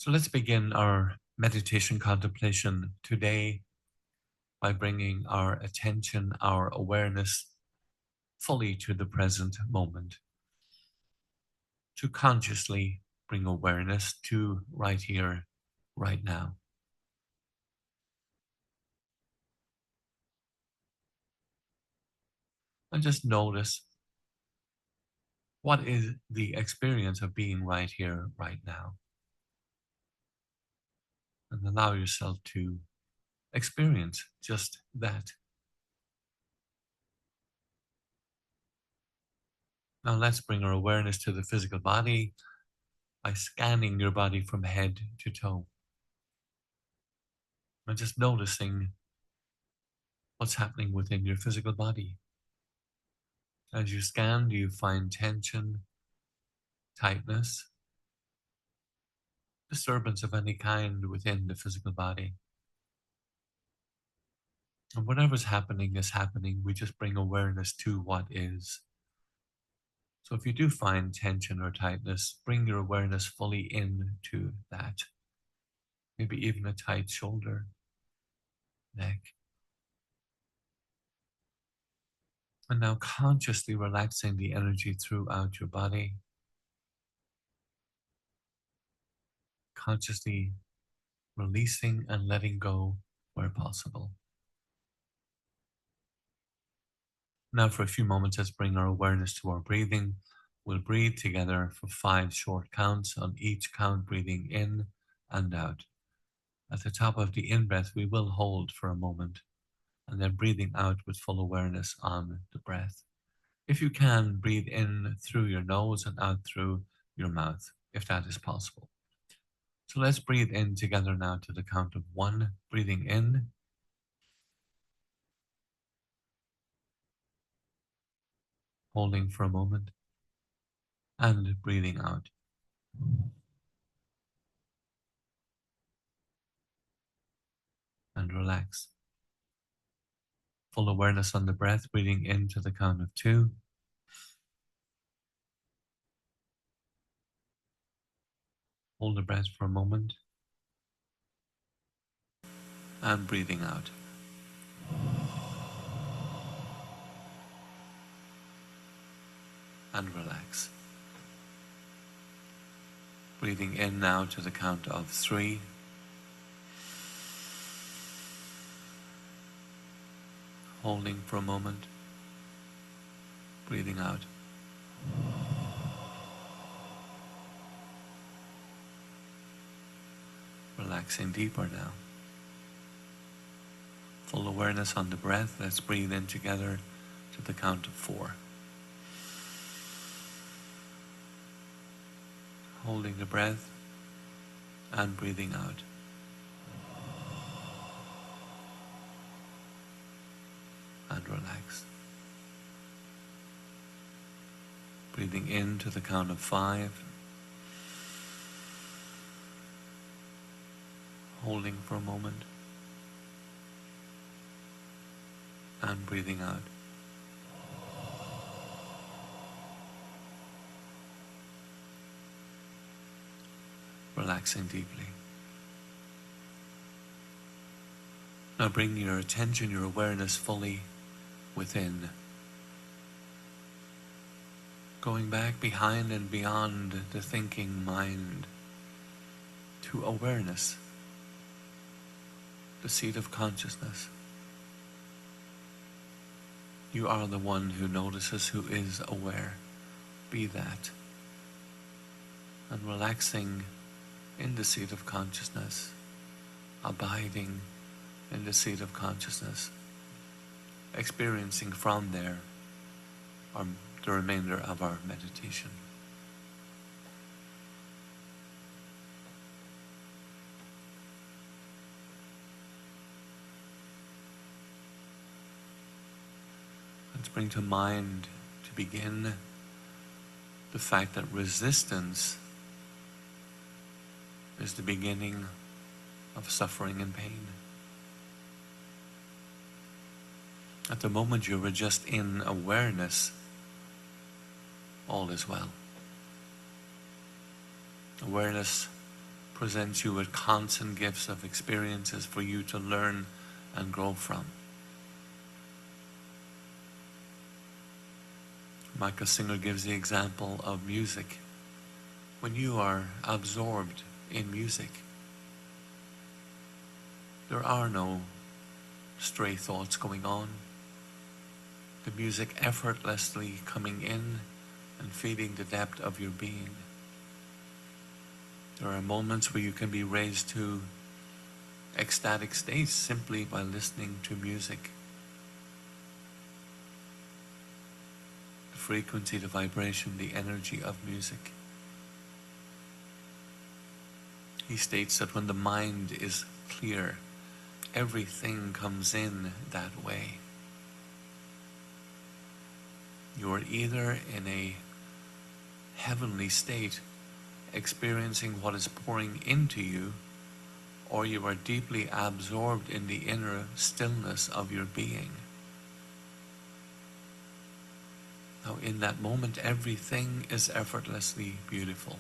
So let's begin our meditation contemplation today by bringing our attention, our awareness fully to the present moment. To consciously bring awareness to right here, right now. And just notice what is the experience of being right here, right now. And allow yourself to experience just that. Now let's bring our awareness to the physical body by scanning your body from head to toe. And just noticing what's happening within your physical body. As you scan, do you find tension, tightness, disturbance of any kind within the physical body? And whatever's happening is happening. We just bring awareness to what is. So if you do find tension or tightness, bring your awareness fully into that. Maybe even a tight shoulder, neck. And now consciously relaxing the energy throughout your body. Consciously releasing and letting go where possible. Now for a few moments, let's bring our awareness to our breathing. We'll breathe together for 5 short counts. On each count, breathing in and out. At the top of the in-breath, we will hold for a moment, and then breathing out with full awareness on the breath. If you can, breathe in through your nose and out through your mouth, if that is possible. So let's breathe in together now to the count of 1, breathing in, holding for a moment, and breathing out. And relax. Full awareness on the breath, breathing in to the count of 2. Hold the breath for a moment, and breathing out. And relax. Breathing in now to the count of 3. Holding for a moment. Breathing out. Relaxing deeper now. Full awareness on the breath. Let's breathe in together to the count of 4. Holding the breath and breathing out. And relax. Breathing in to the count of 5. Holding for a moment. And breathing out. Relaxing deeply. Now bring your attention, your awareness fully within. Going back behind and beyond the thinking mind to awareness, the seat of consciousness. You are the one who notices, who is aware. Be that. And relaxing in the seat of consciousness, abiding in the seat of consciousness, experiencing from there the remainder of our meditation. Let's bring to mind, to begin, the fact that resistance is the beginning of suffering and pain. At the moment you are just in awareness, all is well. Awareness presents you with constant gifts of experiences for you to learn and grow from. Michael Singer gives the example of music. When you are absorbed in music, there are no stray thoughts going on. The music effortlessly coming in and feeding the depth of your being. There are moments where you can be raised to ecstatic states simply by listening to music. The frequency, the vibration, the energy of music. He states that when the mind is clear, everything comes in that way. You are either in a heavenly state, experiencing what is pouring into you, or you are deeply absorbed in the inner stillness of your being. Now, in that moment, everything is effortlessly beautiful.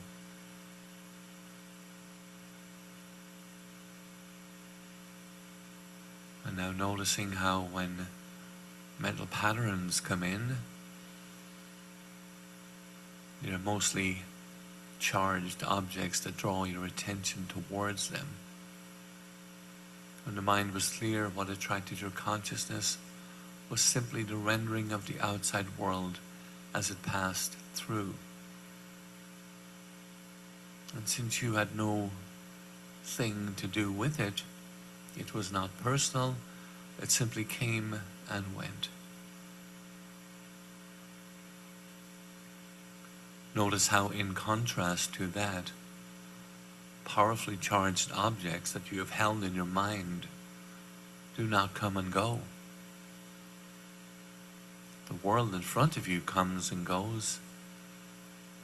And now noticing how when mental patterns come in, they're mostly charged objects that draw your attention towards them. When the mind was clear, what attracted your consciousness was simply the rendering of the outside world as it passed through. And since you had no thing to do with it, it was not personal, it simply came and went. Notice how, in contrast to that, powerfully charged objects that you have held in your mind do not come and go. The world in front of you comes and goes,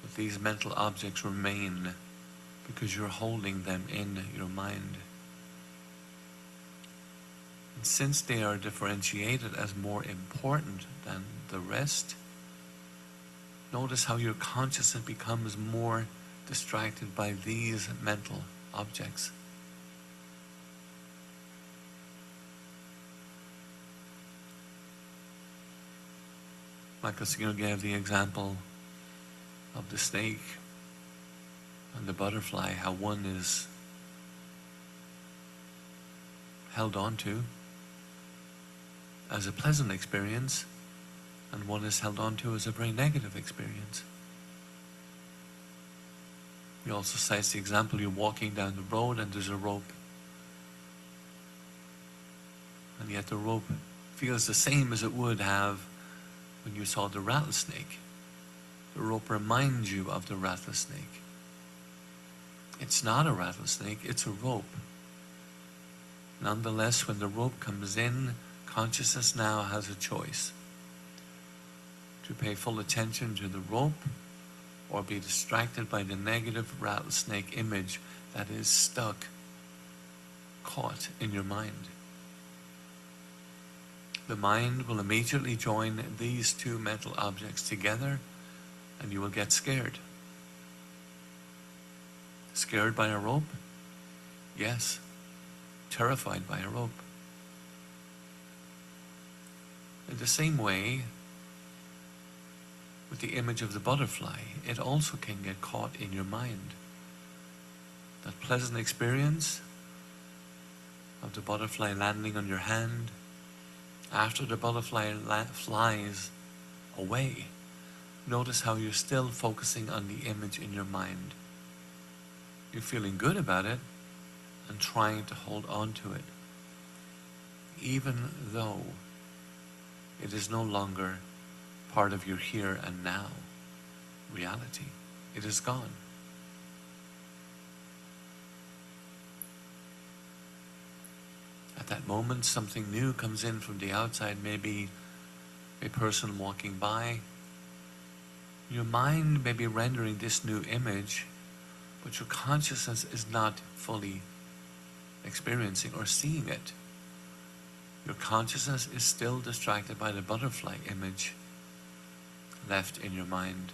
but these mental objects remain because you're holding them in your mind. And since they are differentiated as more important than the rest, notice how your consciousness becomes more distracted by these mental objects. Michael Singer gave the example of the snake and the butterfly, how one is held onto as a pleasant experience and one is held onto as a very negative experience. He also cites the example, you're walking down the road and there's a rope, and yet the rope feels the same as it would have when you saw the rattlesnake. The rope reminds you of the rattlesnake. It's not a rattlesnake, it's a rope. Nonetheless, when the rope comes in, consciousness now has a choice: to pay full attention to the rope or be distracted by the negative rattlesnake image that is stuck, caught in your mind. The mind will immediately join these two mental objects together and you will get scared. Scared by a rope? Yes. Terrified by a rope. In the same way, with the image of the butterfly, it also can get caught in your mind. That pleasant experience of the butterfly landing on your hand, after the butterfly flies away, notice how you're still focusing on the image in your mind. You're feeling good about it and trying to hold on to it, even though it is no longer part of your here and now reality. It is gone. At that moment, something new comes in from the outside, maybe a person walking by. Your mind may be rendering this new image, but your consciousness is not fully experiencing or seeing it. Your consciousness is still distracted by the butterfly image left in your mind.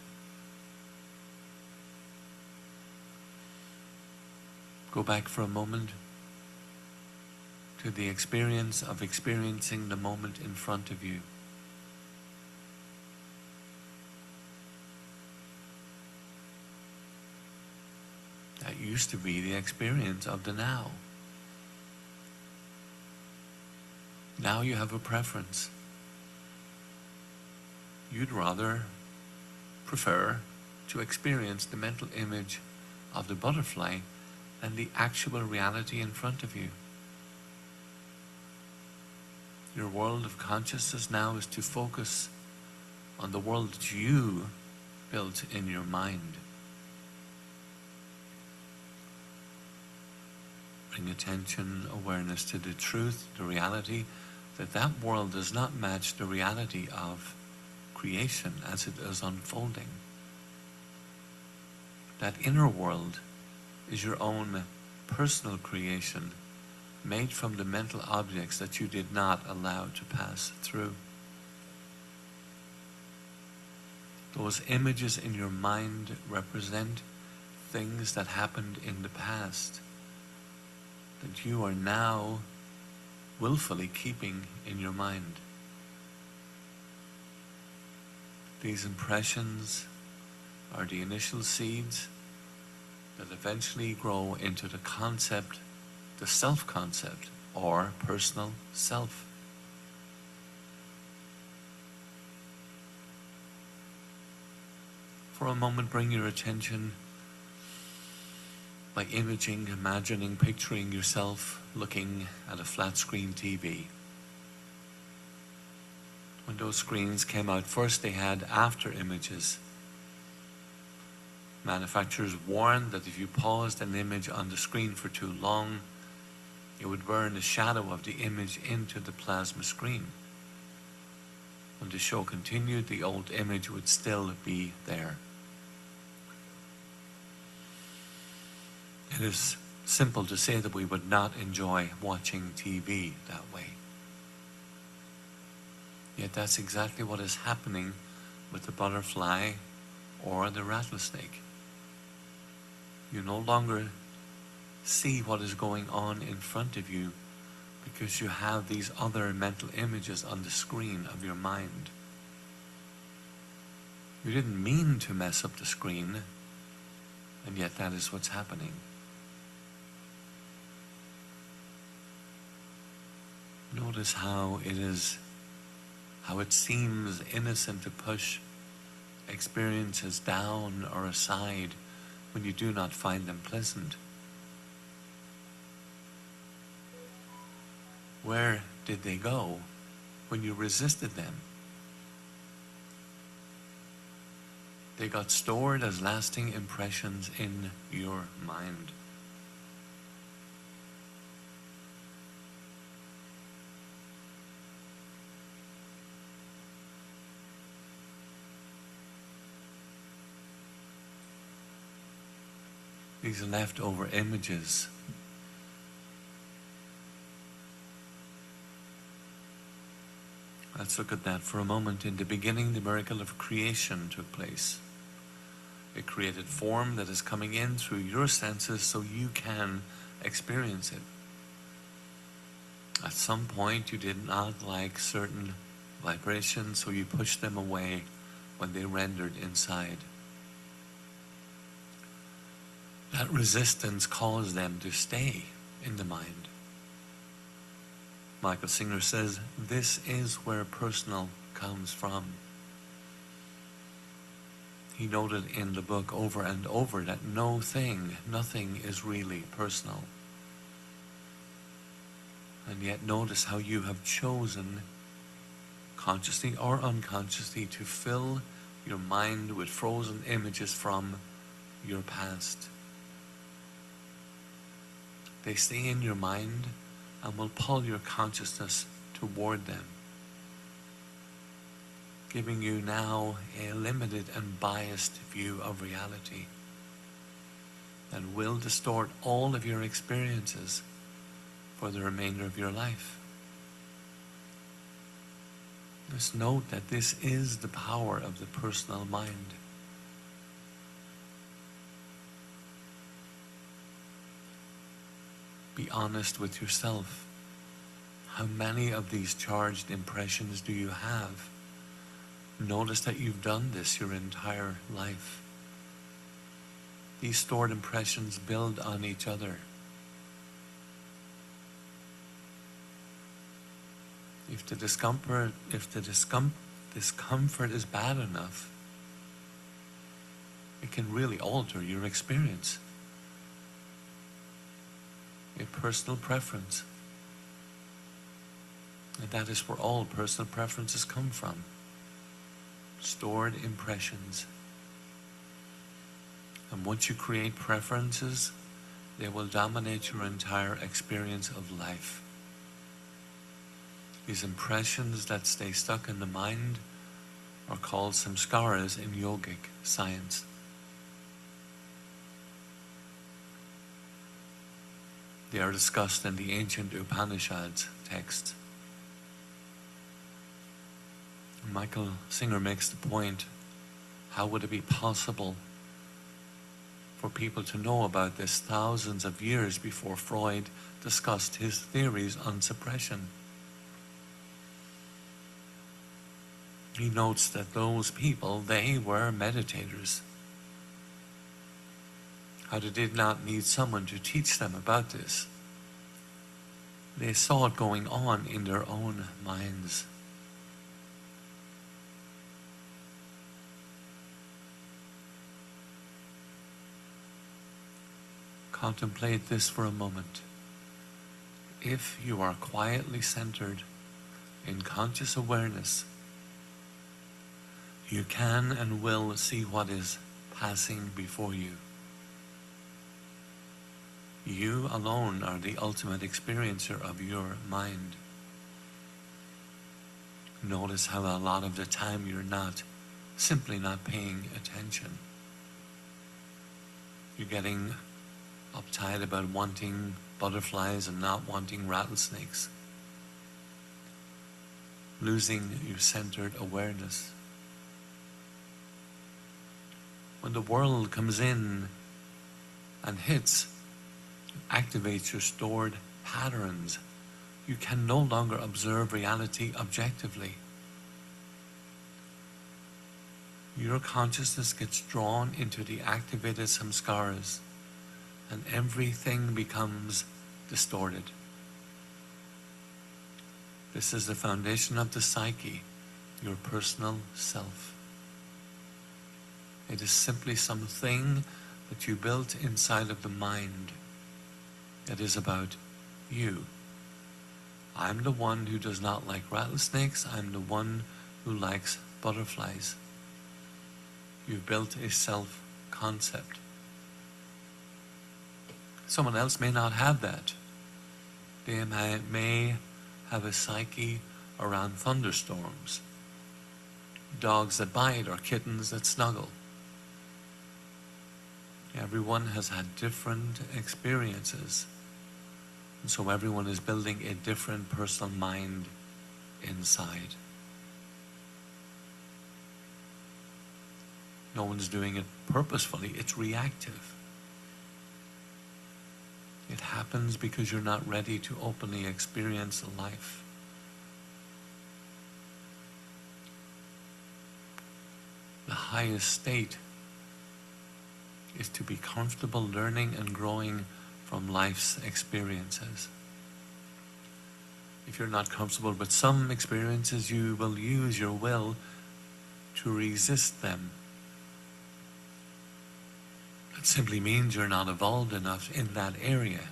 Go back for a moment to the experience of experiencing the moment in front of you. That used to be the experience of the now. Now you have a preference. You'd rather prefer to experience the mental image of the butterfly than the actual reality in front of you. Your world of consciousness now is to focus on the world that you built in your mind. Bring attention, awareness to the truth, the reality, that that world does not match the reality of creation as it is unfolding. That inner world is your own personal creation, made from the mental objects that you did not allow to pass through. Those images in your mind represent things that happened in the past that you are now willfully keeping in your mind. These impressions are the initial seeds that eventually grow into the concept, the self-concept, or personal self. For a moment, bring your attention by imaging, imagining, picturing yourself looking at a flat screen TV. When those screens came out first, they had after images. Manufacturers warned that if you paused an image on the screen for too long, it would burn the shadow of the image into the plasma screen. When the show continued, the old image would still be there. It is simple to say that we would not enjoy watching TV that way. Yet that's exactly what is happening with the butterfly or the rattlesnake. You no longer see what is going on in front of you because you have these other mental images on the screen of your mind. You didn't mean to mess up the screen, and yet that is what's happening. Notice how it seems innocent to push experiences down or aside when you do not find them pleasant. Where did they go when you resisted them? They got stored as lasting impressions in your mind. These leftover images let's look at that for a moment. In the beginning, the miracle of creation took place. It created form that is coming in through your senses so you can experience it. At some point, you did not like certain vibrations, so you pushed them away when they rendered inside. That resistance caused them to stay in the mind. Michael Singer says, this is where personal comes from. He noted in the book over and over that nothing is really personal. And yet notice how you have chosen, consciously or unconsciously, to fill your mind with frozen images from your past. They stay in your mind and will pull your consciousness toward them, giving you now a limited and biased view of reality and will distort all of your experiences for the remainder of your life. Just note that this is the power of the personal mind. Be honest with yourself. How many of these charged impressions do you have? Notice that you've done this your entire life. These stored impressions build on each other. If the discomfort is bad enough, it can really alter your experience. A personal preference. And that is where all personal preferences come from. Stored impressions. And once you create preferences, they will dominate your entire experience of life. These impressions that stay stuck in the mind are called samskaras in yogic science. They are discussed in the ancient Upanishads texts. Michael Singer makes the point, how would it be possible for people to know about this thousands of years before Freud discussed his theories on suppression? He notes that those people, they were meditators. How they did not need someone to teach them about this. They saw it going on in their own minds. Contemplate this for a moment. If you are quietly centered in conscious awareness, you can and will see what is passing before you. You alone are the ultimate experiencer of your mind. Notice how a lot of the time you're simply not paying attention. You're getting uptight about wanting butterflies and not wanting rattlesnakes. Losing your centered awareness. When the world comes in and activates your stored patterns, you can no longer observe reality objectively. Your consciousness gets drawn into the activated samskaras, and everything becomes distorted. This is the foundation of the psyche, your personal self. It is simply something that you built inside of the mind. It is about you. I'm the one who does not like rattlesnakes. I'm the one who likes butterflies. You've built a self-concept. Someone else may not have that. They may have a psyche around thunderstorms, dogs that bite or kittens that snuggle. Everyone has had different experiences, and so everyone is building a different personal mind inside. No one's doing it purposefully, it's reactive. It happens because you're not ready to openly experience life. The highest state is to be comfortable learning and growing from life's experiences. If you're not comfortable with some experiences, you will use your will to resist them. It simply means you're not evolved enough in that area.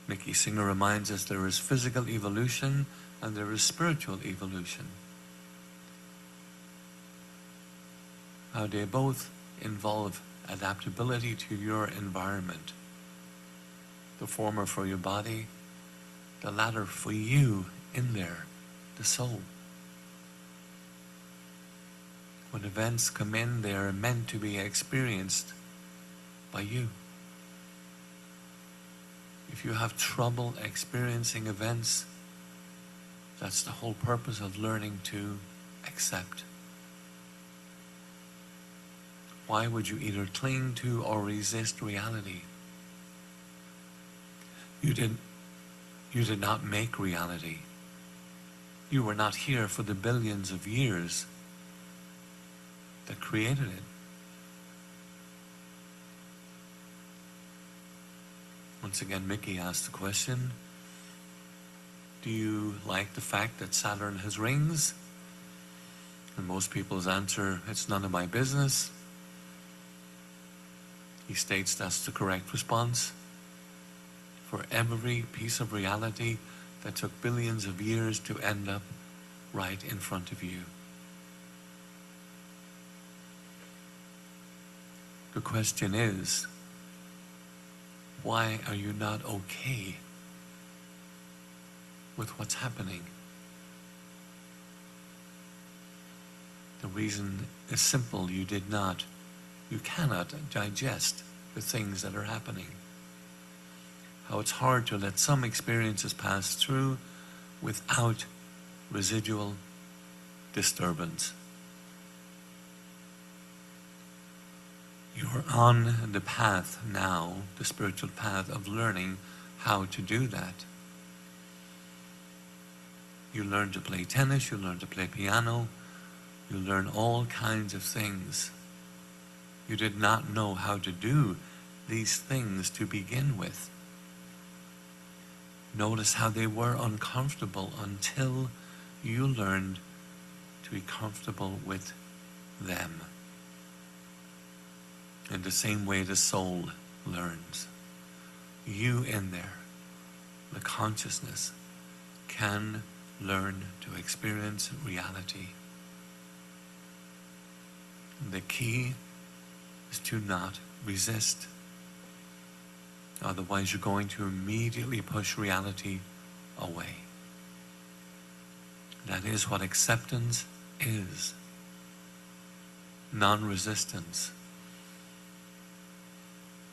Mickey Singer reminds us there is physical evolution and there is spiritual evolution. How they both involve adaptability to your environment. The former for your body, the latter for you in there, the soul. When events come in, they are meant to be experienced by you. If you have trouble experiencing events, that's the whole purpose of learning to accept. Why would you either cling to or resist reality? You did, you did not make reality. You were not here for the billions of years that created it. Once again, Mickey asked the question, do you like the fact that Saturn has rings? And most people's answer, it's none of my business. He states that's the correct response. For every piece of reality that took billions of years to end up right in front of you. The question is, why are you not okay with what's happening? The reason is simple. You cannot digest the things that are happening. How it's hard to let some experiences pass through without residual disturbance. You're on the path now, the spiritual path of learning how to do that. You learn to play tennis, you learn to play piano, you learn all kinds of things. You did not know how to do these things to begin with. Notice how they were uncomfortable until you learned to be comfortable with them. In the same way the soul learns. You in there, the consciousness, can learn to experience reality. The key is to not resist. Otherwise, you're going to immediately push reality away. That is what acceptance is. Non-resistance.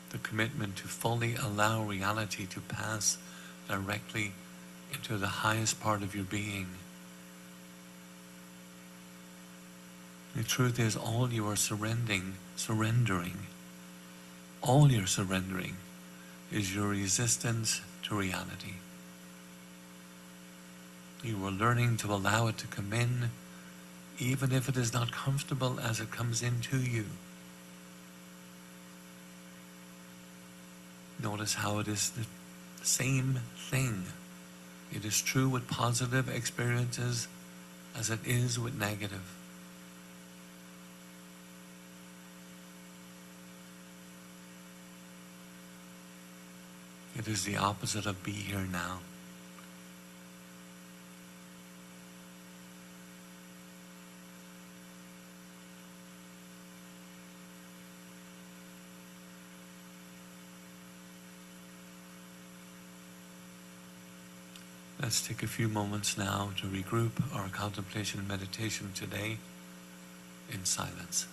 The commitment to fully allow reality to pass directly into the highest part of your being. The truth is, all you are surrendering, all you're surrendering is your resistance to reality. You are learning to allow it to come in, even if it is not comfortable as it comes into you. Notice how it is the same thing. It is true with positive experiences as it is with negative. It is the opposite of be here now. Let's take a few moments now to regroup our contemplation and meditation today in silence.